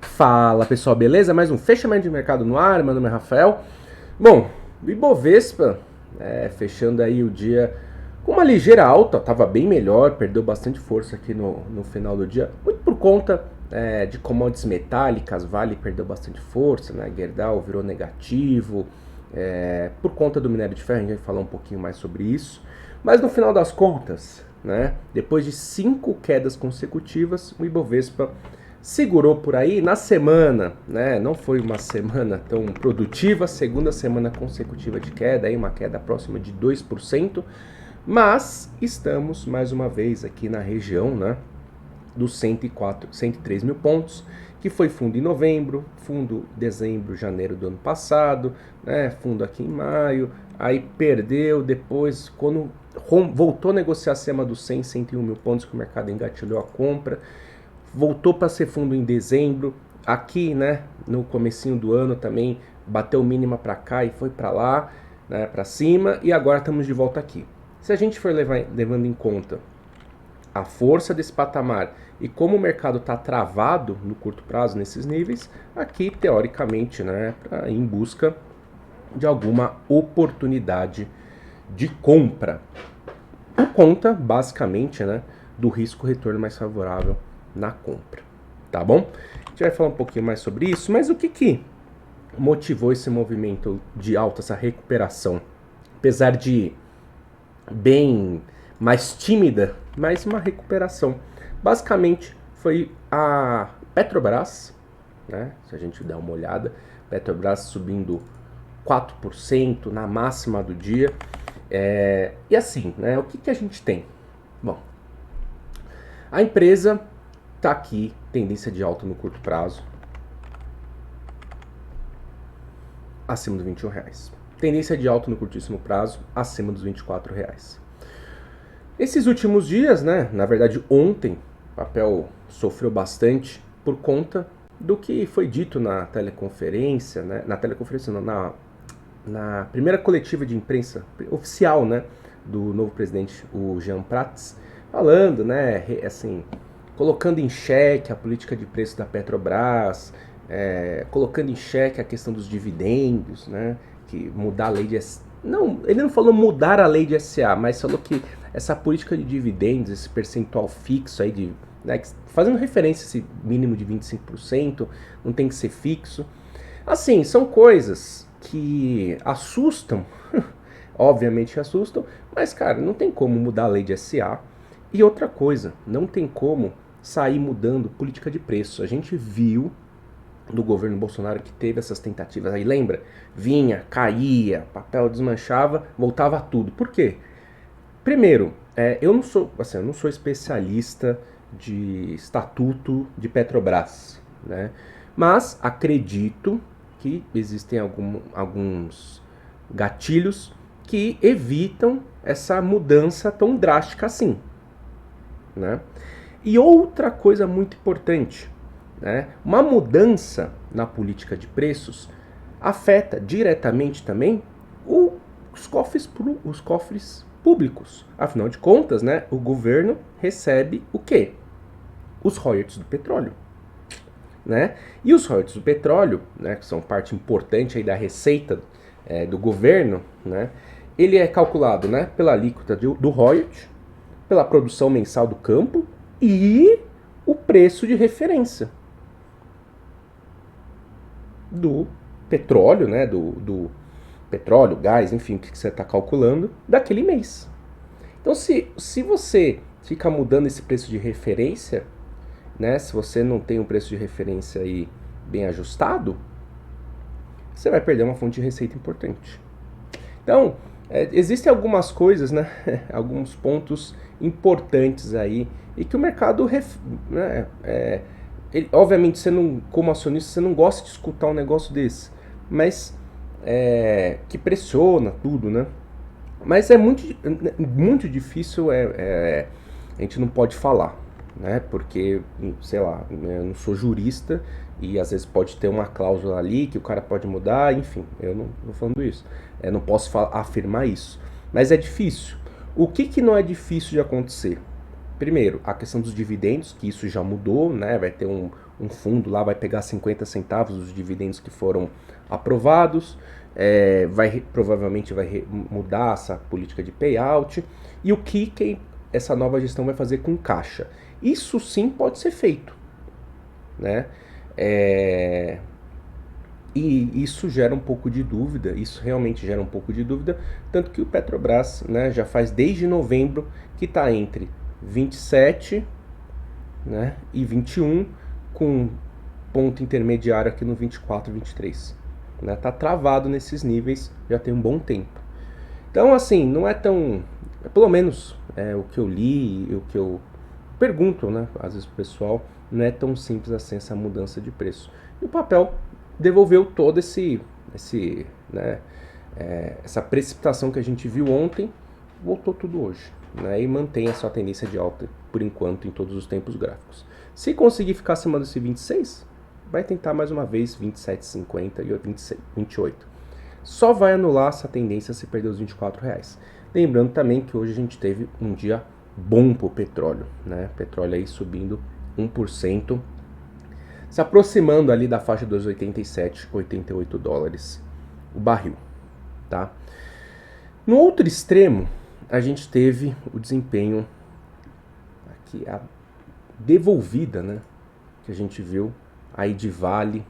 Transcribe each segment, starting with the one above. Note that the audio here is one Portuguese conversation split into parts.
Fala pessoal, beleza? Mais um fechamento de mercado no ar, meu nome é Rafael. Bom, o Ibovespa fechando aí o dia com uma ligeira alta, estava bem melhor, perdeu bastante força aqui no final do dia, muito por conta de commodities metálicas. Vale perdeu bastante força, né? Gerdau virou negativo, por conta do minério de ferro. A gente vai falar um pouquinho mais sobre isso, mas no final das contas, né, depois de 5 quedas consecutivas, o Ibovespa segurou por aí na semana, né? Não foi uma semana tão produtiva, segunda semana consecutiva de queda, aí uma queda próxima de 2%, mas estamos mais uma vez aqui na região, né, dos 103 mil pontos, que foi fundo em novembro, fundo dezembro, janeiro do ano passado, né, fundo aqui em maio, aí perdeu depois, quando voltou a negociar acima dos 101 mil pontos, que o mercado engatilhou a compra, voltou para ser fundo em dezembro, aqui, né, no comecinho do ano também bateu mínima para cá e foi para lá, né, para cima, e agora estamos de volta aqui. Se a gente for levando em conta a força desse patamar e como o mercado está travado no curto prazo nesses níveis, aqui teoricamente, né, pra ir em busca de alguma oportunidade de compra, por conta basicamente, né, do risco-retorno mais favorável na compra, tá bom? A gente vai falar um pouquinho mais sobre isso, mas o que motivou esse movimento de alta, essa recuperação? Apesar de bem mais tímida, mas uma recuperação. Basicamente foi a Petrobras, né? Se a gente der uma olhada, Petrobras subindo 4% na máxima do dia. E assim, né? O que a gente tem? Bom, a empresa tá aqui, tendência de alta no curto prazo, acima dos R$21. Tendência de alta no curtíssimo prazo, acima dos R$24. Esses últimos dias, né, na verdade ontem, o papel sofreu bastante por conta do que foi dito na teleconferência, né, na primeira coletiva de imprensa oficial, né, do novo presidente, o Jean Prats, falando, né, assim, colocando em xeque a política de preço da Petrobras, colocando em xeque a questão dos dividendos, né, que mudar a lei de... Não, ele não falou mudar a lei de SA, mas falou que essa política de dividendos, esse percentual fixo aí, né, fazendo referência a esse mínimo de 25%, não tem que ser fixo. Assim, são coisas que assustam, obviamente assustam, mas, cara, não tem como mudar a lei de SA. E outra coisa, não tem como sair mudando política de preço. A gente viu do governo Bolsonaro que teve essas tentativas aí, lembra? Vinha, caía, papel desmanchava, voltava tudo. Por quê? Primeiro, eu não sou especialista de estatuto de Petrobras, né? Mas acredito que existem alguns gatilhos que evitam essa mudança tão drástica assim, né? E outra coisa muito importante, né? Uma mudança na política de preços afeta diretamente também os cofres públicos. Afinal de contas, né, o governo recebe o quê? Os royalties do petróleo, né? E os royalties do petróleo, né, que são parte importante aí da receita do governo, né, ele é calculado, né, pela alíquota do royalty, pela produção mensal do campo e o preço de referência do petróleo, né, do petróleo, gás, enfim, o que você está calculando daquele mês. Então, se você fica mudando esse preço de referência, né, se você não tem um preço de referência aí bem ajustado, você vai perder uma fonte de receita importante. Então, existem algumas coisas, né, alguns pontos importantes aí, e que o mercado, né, obviamente, você não, como acionista, você não gosta de escutar um negócio desse, mas que pressiona tudo, né? Mas é muito difícil, a gente não pode falar, né? Porque, sei lá, eu não sou jurista e às vezes pode ter uma cláusula ali que o cara pode mudar, enfim, eu não estou falando isso. Eu não posso afirmar isso, mas é difícil. O que não é difícil de acontecer? Primeiro, a questão dos dividendos, que isso já mudou, né? Vai ter um fundo lá, vai pegar 50 centavos dos dividendos que foram aprovados, provavelmente vai mudar essa política de payout, e o que essa nova gestão vai fazer com caixa. Isso sim pode ser feito, né? E isso gera um pouco de dúvida, isso realmente gera um pouco de dúvida, tanto que o Petrobras, né, já faz desde novembro que está entre 27, né, e 21, com ponto intermediário aqui no 24 e 23. Né, tá travado nesses níveis já tem um bom tempo. Então, assim, não é tão... Pelo menos o que eu li, o que eu pergunto, né, às vezes pro pessoal, não é tão simples assim essa mudança de preço. E o papel devolveu todo essa precipitação que a gente viu ontem, voltou tudo hoje, né, e mantém a sua tendência de alta por enquanto em todos os tempos gráficos. Se conseguir ficar acima desse 26, vai tentar mais uma vez 27,50 e 28. Só vai anular essa tendência se perder os R$24. Lembrando também que hoje a gente teve um dia bom para o petróleo, né? Petróleo aí subindo 1%, se aproximando ali da faixa dos 87, 88 dólares o barril, tá? No outro extremo, a gente teve o desempenho aqui, a devolvida, né? Que a gente viu aí de Vale,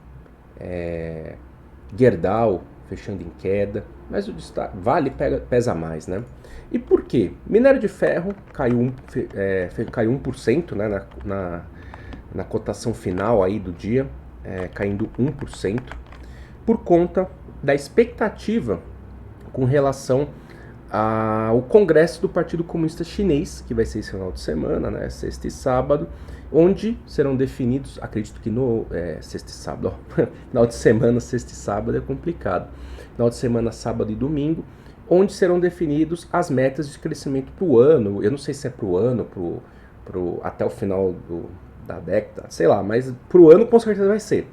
Gerdau fechando em queda, mas o destaque, Vale pesa mais, né? E por quê? Minério de ferro caiu 1%, né, na cotação final aí do dia, caindo 1%, por conta da expectativa com relação ao Congresso do Partido Comunista Chinês, que vai ser esse final de semana, né, sexta e sábado, onde serão definidos, acredito que no sexta e sábado, final de semana, sexta e sábado é complicado, final de semana, sábado e domingo, onde serão definidos as metas de crescimento para o ano. Eu não sei se é para o ano, até o final da década, sei lá, mas para o ano com certeza vai ser.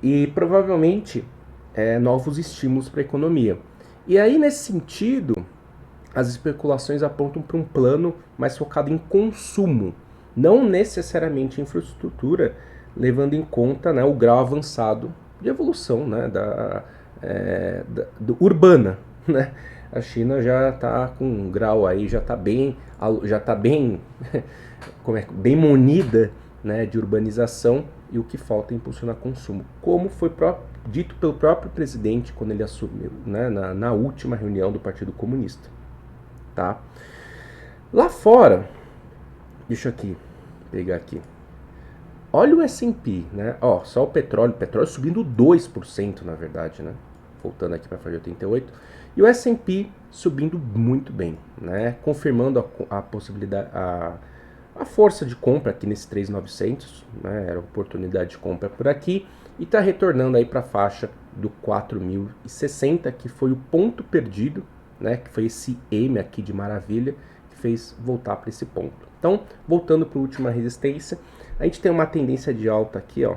E provavelmente novos estímulos para a economia. E aí, nesse sentido, as especulações apontam para um plano mais focado em consumo, não necessariamente em infraestrutura, levando em conta, né, o grau avançado de evolução, né, urbana, né? A China já está com um grau aí, já está bem bem munida, né, de urbanização, e o que falta é impulsionar consumo, como foi dito pelo próprio presidente quando ele assumiu, né, na última reunião do Partido Comunista, tá? Lá fora, deixa eu pegar aqui. Olha o S&P, né? Ó, só o petróleo subindo 2%, na verdade, né? Voltando aqui para a faixa 88. E o S&P subindo muito bem, né? Confirmando a possibilidade, a força de compra aqui nesse 3.900, né? Era oportunidade de compra por aqui. E está retornando aí para a faixa do 4.060, que foi o ponto perdido, né? Que foi esse M aqui de maravilha, que fez voltar para esse ponto. Então, voltando para a última resistência, a gente tem uma tendência de alta aqui, ó,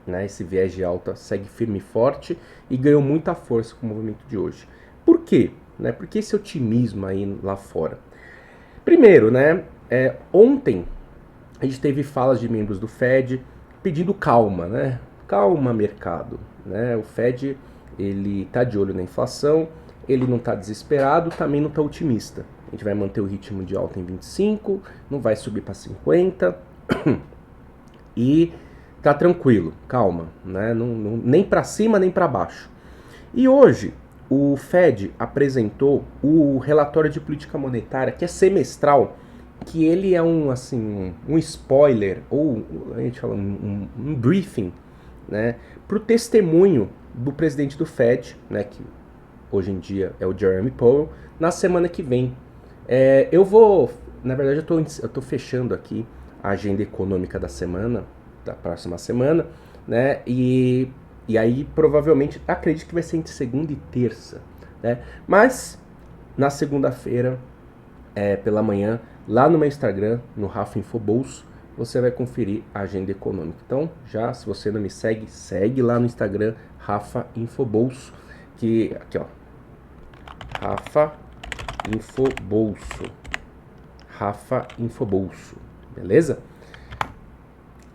né? Esse viés de alta segue firme e forte e ganhou muita força com o movimento de hoje. Por quê? Né? Por que esse otimismo aí lá fora? Primeiro, né? Ontem a gente teve falas de membros do Fed pedindo calma, né? Calma, mercado, né? O Fed, ele tá de olho na inflação, ele não tá desesperado, também não tá otimista. A gente vai manter o ritmo de alta em 25, não vai subir para 50 e tá tranquilo, calma, né? Nem para cima nem para baixo. E hoje o Fed apresentou o relatório de política monetária, que é semestral, que ele é um spoiler, ou a gente fala um briefing, né, para o testemunho do presidente do Fed, né, que hoje em dia é o Jeremy Powell, na semana que vem. Na verdade eu tô fechando aqui a agenda econômica da próxima semana, né, e aí provavelmente acredito que vai ser entre segunda e terça, né, mas na segunda-feira, pela manhã, lá no meu Instagram, no Rafa Infobolso, você vai conferir a agenda econômica. Então, se você não me segue, segue lá no Instagram, Rafa Infobolso, que aqui, ó, Rafa Infobolso. Rafa Infobolso, beleza?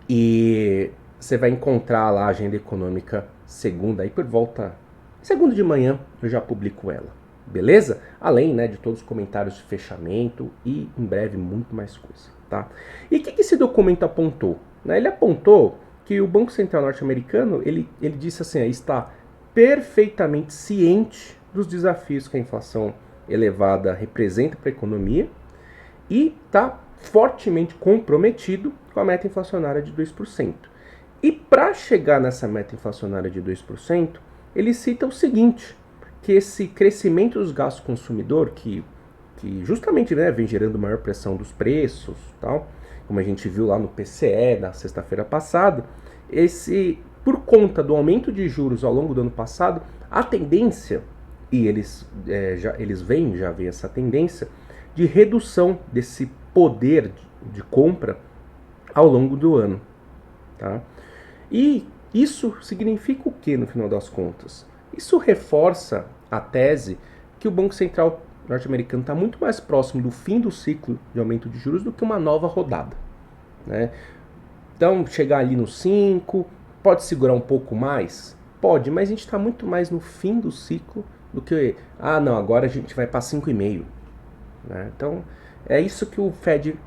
E você vai encontrar lá a agenda econômica segunda, aí por volta... Segunda de manhã eu já publico ela, beleza? Além, né, de todos os comentários de fechamento e em breve muito mais coisa, tá? E o que esse documento apontou? Ele apontou que o Banco Central norte-americano, ele disse assim, está perfeitamente ciente dos desafios que a inflação elevada representa para a economia e está fortemente comprometido com a meta inflacionária de 2%. E para chegar nessa meta inflacionária de 2%, ele cita o seguinte, que esse crescimento dos gastos do consumidor, que justamente, né, vem gerando maior pressão dos preços, tal, como a gente viu lá no PCE na sexta-feira passada, por conta do aumento de juros ao longo do ano passado, a tendência, e eles já veem essa tendência, de redução desse poder de compra ao longo do ano. Tá? E isso significa o que no final das contas? Isso reforça a tese que o Banco Central norte-americano está muito mais próximo do fim do ciclo de aumento de juros do que uma nova rodada. Né? Então, chegar ali no 5, pode segurar um pouco mais? Pode, mas a gente está muito mais no fim do ciclo do que, agora a gente vai para 5,5. Né? Então, é isso que o Fed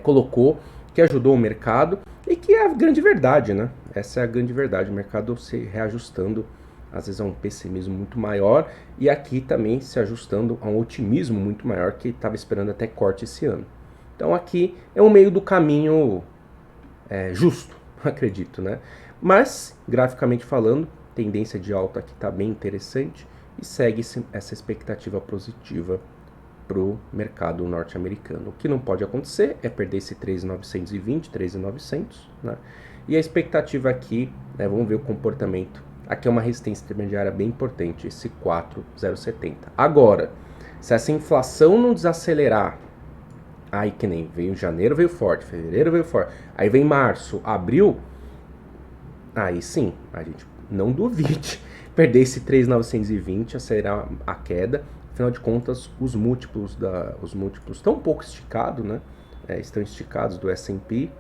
colocou, que ajudou o mercado e que é a grande verdade, né? Essa é a grande verdade, o mercado se reajustando, às vezes a um pessimismo muito maior e aqui também se ajustando a um otimismo muito maior que estava esperando até corte esse ano. Então aqui é um meio do caminho justo, acredito, né? Mas, graficamente falando, tendência de alta aqui está bem interessante e segue essa expectativa positiva para o mercado norte-americano. O que não pode acontecer é perder esse 3.920, 3.900, né? E a expectativa aqui, vamos ver o comportamento. Aqui é uma resistência intermediária bem importante, esse 4.070. Agora, se essa inflação não desacelerar, aí que nem veio janeiro, veio forte, fevereiro veio forte, aí vem março, abril, aí sim, a gente não duvide, perder esse 3.920, acelerar a queda. Afinal de contas, os múltiplos estão um pouco esticados, né? Estão esticados do S&P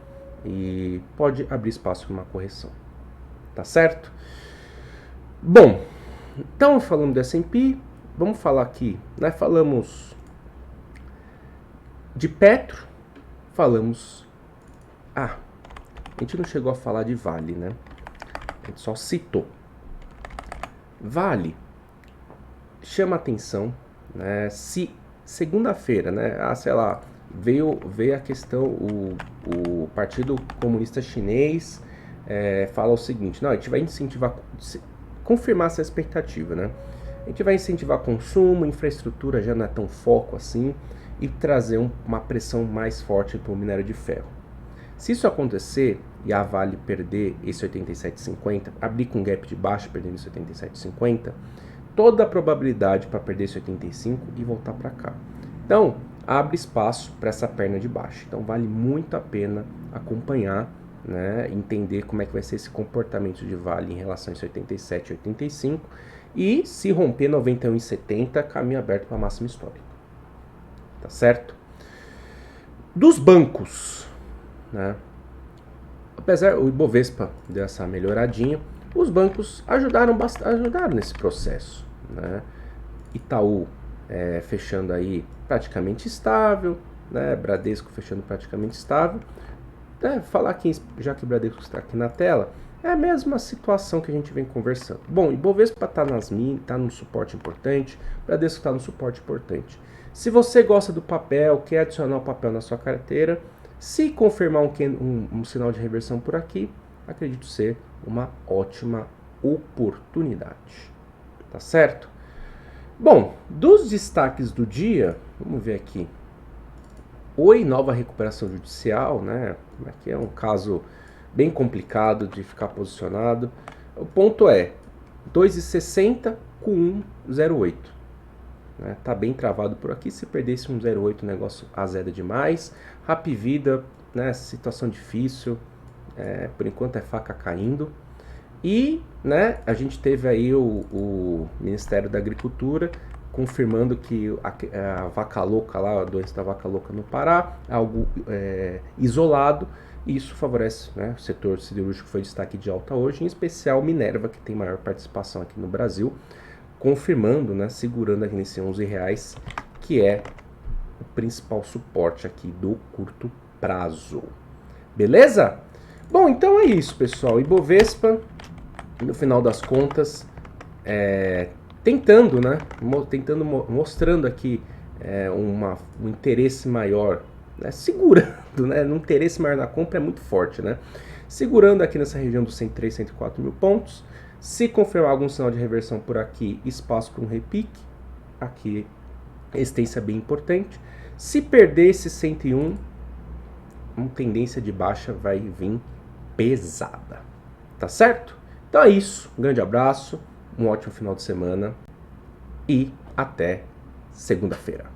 e pode abrir espaço para uma correção. Tá certo? Bom, então falando do S&P, vamos falar aqui, né? Falamos de Petro, falamos... a gente não chegou a falar de Vale, né? A gente só citou. Vale chama atenção, né? Se segunda-feira, né? Sei lá, veio a questão, o Partido Comunista Chinês fala o seguinte, não, a gente vai incentivar, confirmar essa expectativa, né? A gente vai incentivar consumo, infraestrutura já não é tão foco assim, e trazer uma pressão mais forte para o minério de ferro. Se isso acontecer e a Vale perder esse 87,50, abrir com gap de baixo, perdendo esse 87,50, toda a probabilidade para perder esse 85 e voltar para cá. Então, abre espaço para essa perna de baixo. Então, vale muito a pena acompanhar, né, entender como é que vai ser esse comportamento de Vale em relação a esse 87 e 85. E se romper 91,70, caminho aberto para máximo histórico. Tá certo? Dos bancos, né? Apesar o Ibovespa deu essa melhoradinha, os bancos ajudaram nesse processo, né? Itaú fechando aí praticamente estável, né? Bradesco fechando praticamente estável. Falar aqui, já que o Bradesco está aqui na tela, é a mesma situação que a gente vem conversando. Bom, Ibovespa está tá num suporte importante, Bradesco está no suporte importante. Se você gosta do papel, quer adicionar o papel na sua carteira, se confirmar um sinal de reversão por aqui, acredito ser uma ótima oportunidade. Tá certo? Bom, dos destaques do dia, vamos ver aqui. Oi, nova recuperação judicial, né? Aqui é um caso bem complicado de ficar posicionado. O ponto é 2,60 com 1,08. Né? Tá bem travado por aqui. Se perdesse 1,08, o negócio azeda demais. Rapvida, né? Situação difícil. Por enquanto é faca caindo. E, né, a gente teve aí o Ministério da Agricultura confirmando que a vaca louca lá, a doença da vaca louca no Pará, algo isolado, e isso favorece, né? O setor siderúrgico foi destaque de alta hoje, em especial Minerva, que tem maior participação aqui no Brasil, confirmando, né, segurando aqui nesse R$11, que é o principal suporte aqui do curto prazo. Beleza? Bom, então é isso, pessoal. Ibovespa, no final das contas, tentando, né, mostrando aqui um interesse maior, né, segurando, né, um interesse maior na compra é muito forte, né, segurando aqui nessa região dos 103, 104 mil pontos. Se confirmar algum sinal de reversão por aqui, espaço para um repique, aqui resistência bem importante. Se perder esse 101, uma tendência de baixa vai vir pesada, tá certo? Então é isso, um grande abraço, um ótimo final de semana e até segunda-feira.